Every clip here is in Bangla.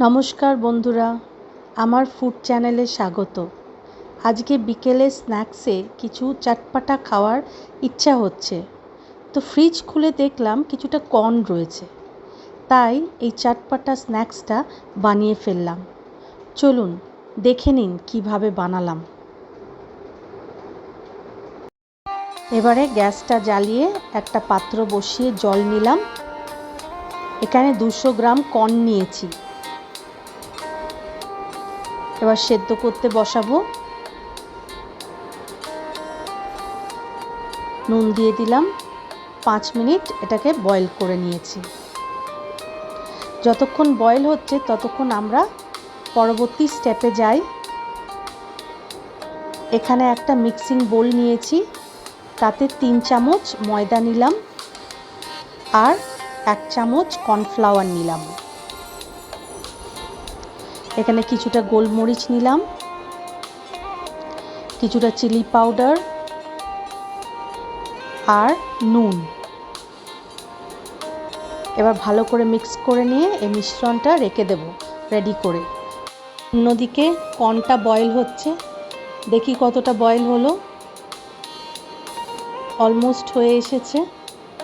নমস্কার বন্ধুরা, আমার ফুড চ্যানেলে স্বাগত। আজকে বিকেলে স্ন্যাক্সে কিছু চটপটা খাওয়ার ইচ্ছা হচ্ছে, তো ফ্রিজ খুলে দেখলাম কিছুটা কর্ন রয়েছে, তাই এই চটপটা স্ন্যাক্সটা বানিয়ে ফেললাম। চলুন দেখে নিন কিভাবে বানালাম। এবারে গ্যাসটা জ্বালিয়ে একটা পাত্র বসিয়ে জল নিলাম। এখানে 200 গ্রাম কর্ন নিয়েছি। এবার সেদ্ধ করতে বসাবো। নুন দিয়ে দিলাম। 5 মিনিট এটাকে বয়েল করে নিয়েছি। যতক্ষণ বয়েল হচ্ছে ততক্ষণ আমরা পরবর্তী স্টেপে যাই। এখানে একটা মিক্সিং বোল নিয়েছি, তাতে 3 চামচ ময়দা নিলাম আর 1 চামচ কর্নফ্লাওয়ার নিলাম। এখানে কিছুটা গোলমরিচ নিলাম, কিছুটা চিলি পাউডার আর নুন। এবার ভালো করে মিক্স করে নিয়ে এই মিশ্রণটা রেখে দেব রেডি করে। অন্যদিকে কর্নটা বয়েল হচ্ছে, দেখি কতটা বয়েল হলো। অলমোস্ট হয়ে এসেছে।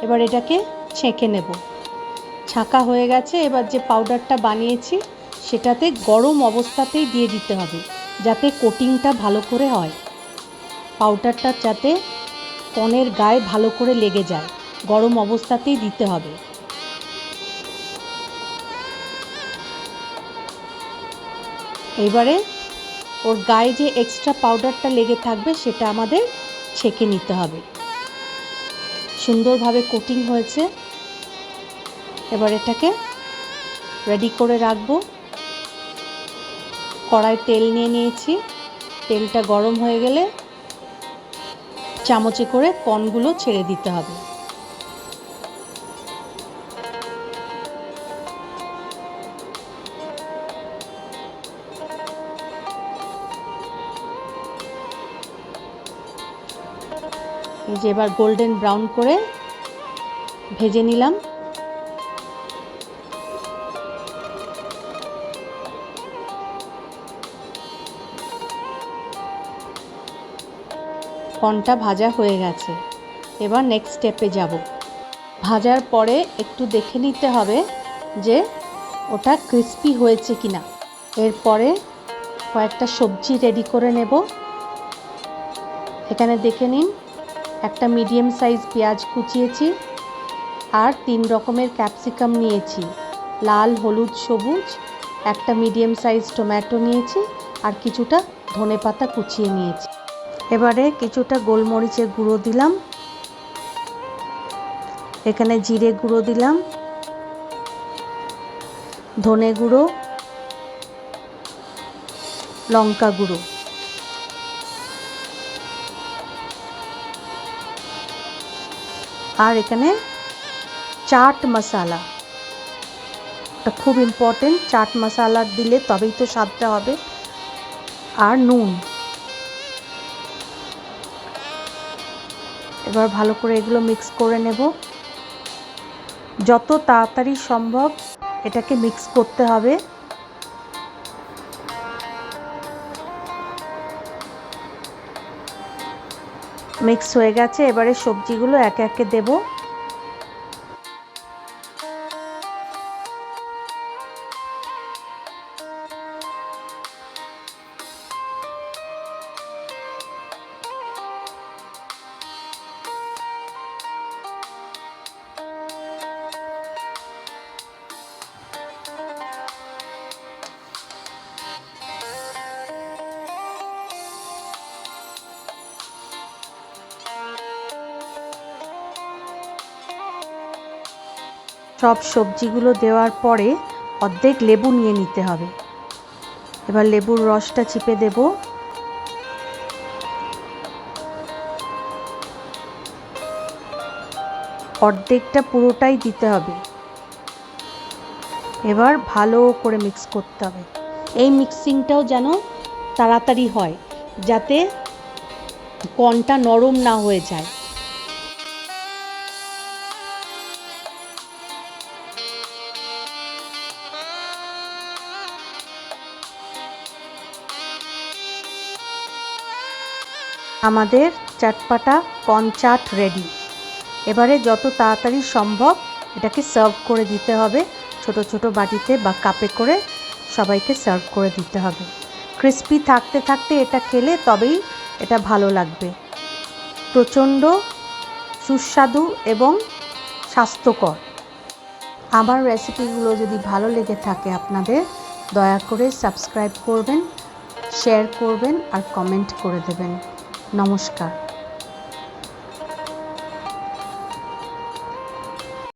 এবার এটাকে ছেঁকে নেব। ছাঁকা হয়ে গেছে। এবার যে পাউডারটা বানিয়েছি সেটাতে গরম অবস্থাতেই দিয়ে দিতে হবে, যাতে কোটিংটা ভালো করে হয়। পাউডারটা যাতে কর্নের গায়ে ভালো করে লেগে যায়, গরম অবস্থাতেই দিতে হবে। এবারে ওর গায়ে যে এক্সট্রা পাউডারটা লেগে থাকবে সেটা আমাদের ছেঁকে নিতে হবে। সুন্দরভাবে কোটিং হয়েছে। এবার এটাকে রেডি করে রাখবো। কড়ায় তেল নিয়ে নিয়েছি। তেলটা গরম হয়ে গেলে চামচে করে কর্নগুলো ছেড়ে দিতে হবে। এই যে এবার গোল্ডেন ব্রাউন করে ভেজে নিলাম। কর্নটা ভাজা হয়ে গেছে। এবার নেক্সট স্টেপে যাব। ভাজার পরে একটু দেখে নিতে হবে যে ওটা ক্রিস্পি হয়েছে কিনা। এরপরে কয়েকটা সবজি রেডি করে নেব। এখানে দেখে নিন, একটা মিডিয়াম সাইজ পেঁয়াজ কুচিয়েছি আর 3 রকমের ক্যাপসিকাম নিয়েছি, লাল, হলুদ, সবুজ। একটা মিডিয়াম সাইজ টমেটো নিয়েছি আর কিছুটা ধনেপাতা কুচিয়ে নিয়েছি। এবারে কিছুটা গোলমরিচের গুঁড়ো দিলাম। এখানে জিরে গুঁড়ো দিলাম, ধনে গুঁড়ো, লঙ্কা গুঁড়ো। আর এখানে চাট মশলা, এটা খুব ইম্পর্টেন্ট। চাট মশলা দিলে তবেই তো স্বাদটা হবে। আর নুন। এবার ভালো করে এগুলো মিক্স করে নেব। যত তাড়াতাড়ি সম্ভব এটাকে মিক্স করতে হবে। মিক্স হয়ে গেছে। এবারে সবজিগুলো একে একে দেব। সব সবজিগুলো দেওয়ার পরে অর্ধেক লেবু নিয়ে নিতে হবে। এবার লেবুর রসটা চিপে দেব। অর্ধেকটা পুরোটাই দিতে হবে। এবার ভালো করে মিক্স করতে হবে। এই মিক্সিংটাও যেন তাড়াতাড়ি হয়, যাতে কর্নটা নরম না হয়ে যায়। আমাদের চটপাটা কর্ন চাট রেডি। এবারে যত তাড়াতাড়ি সম্ভব এটাকে সার্ভ করে দিতে হবে, ছোট ছোট বাটিতে বা কাপে করে সবাইকে সার্ভ করে দিতে হবে। ক্রিস্পি থাকতে থাকতে এটা খেলে তবেই এটা ভালো লাগবে। প্রচণ্ড সুস্বাদু এবং স্বাস্থ্যকর। আমার রেসিপিগুলো যদি ভালো লেগে থাকে আপনাদের, দয়া করে সাবস্ক্রাইব করবেন, শেয়ার করবেন আর কমেন্ট করে দেবেন। নমস্কার।